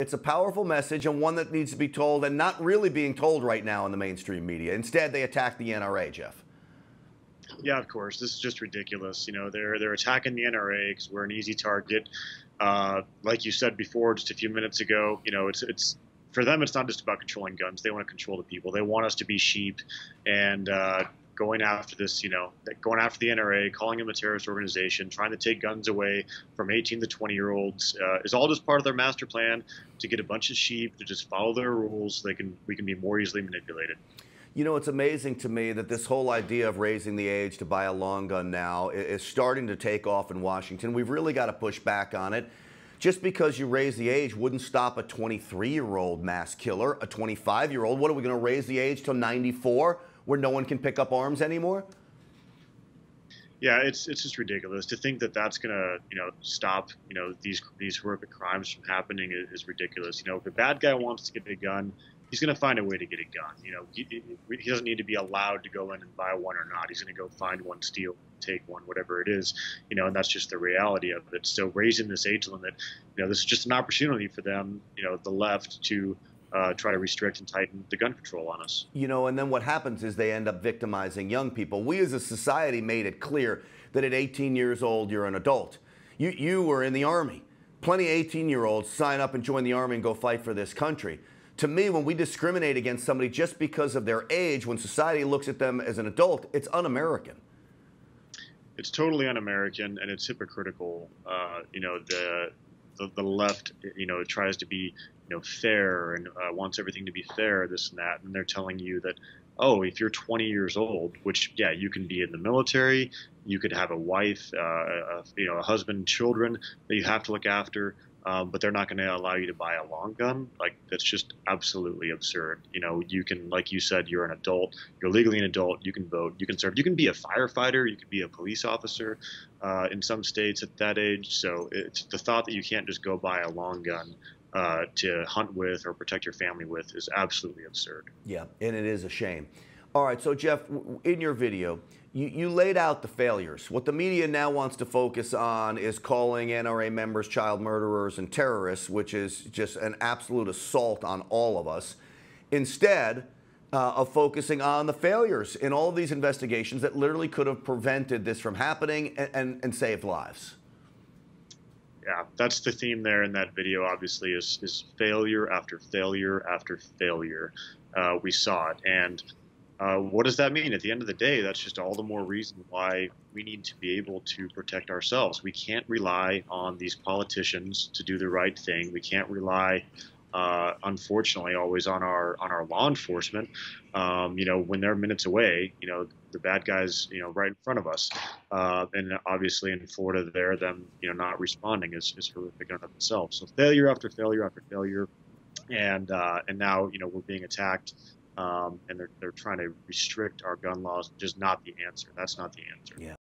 It's a powerful message and one that needs to be told and not really being told right now in the mainstream media. Instead, they attack the NRA, Jeff. Yeah, of course. This is just ridiculous. You know, they're attacking the NRA because we're an easy target. Like you said before, just a few minutes ago, you know, it's for them. It's not just about controlling guns. They want to control the people. They want us to be sheep, and going after this, you know, going after the NRA, calling them a terrorist organization, trying to take guns away from 18 to 20-year-olds is all just part of their master plan to get a bunch of sheep to just follow their rules so we can be more easily manipulated. You know, it's amazing to me that this whole idea of raising the age to buy a long gun now is starting to take off in Washington. We've really got to push back on it. Just because you raise the age wouldn't stop a 23-year-old mass killer, a 25-year-old. What are we going to raise the age to 94 where no one can pick up arms anymore? Yeah, it's just ridiculous to think that that's gonna, you know, stop, you know, these horrific crimes from happening is ridiculous. You know, if a bad guy wants to get a gun, he's going to find a way to get a gun. You know, he doesn't need to be allowed to go in and buy one or not. He's going to go find one, steal, take one, whatever it is. You know, and that's just the reality of it. So raising this age limit, you know, this is just an opportunity for them, you know, the left to try to restrict and tighten the gun control on us. You know, and then what happens is they end up victimizing young people. We as a society made it clear that at 18 years old, you're an adult. You were in the Army. Plenty of 18-year-olds sign up and join the Army and go fight for this country. To me, when we discriminate against somebody just because of their age, when society looks at them as an adult, it's un-American. It's totally un-American, and it's hypocritical. You know, the left, you know, tries to be, you know, fair and wants everything to be fair, this and that, and they're telling you that, oh, if you're 20 years old, which, yeah, you can be in the military, you could have a wife, you know, a husband, children that you have to look after. But they're not going to allow you to buy a long gun. Like, that's just absolutely absurd. You know, you can, like you said, you're an adult, you're legally an adult, you can vote, you can serve, you can be a firefighter, you can be a police officer in some states at that age. So it's the thought that you can't just go buy a long gun to hunt with or protect your family with is absolutely absurd. Yeah, and it is a shame. All right, so Jeff, in your video, you laid out the failures. What the media now wants to focus on is calling NRA members child murderers and terrorists, which is just an absolute assault on all of us, instead of focusing on the failures in all of these investigations that literally could have prevented this from happening and saved lives. Yeah, that's the theme there in that video, obviously, is failure after failure after failure. We saw it. And what does that mean? At the end of the day, that's just all the more reason why we need to be able to protect ourselves. We can't rely on these politicians to do the right thing. We can't rely, unfortunately, always on our law enforcement. You know, when they're minutes away, you know, the bad guys, you know, right in front of us. And obviously in Florida, them, you know, not responding is horrific in and of itself. So failure after failure after failure, and now, you know, we're being attacked. And they're trying to restrict our gun laws, which is not the answer. That's not the answer. Yeah.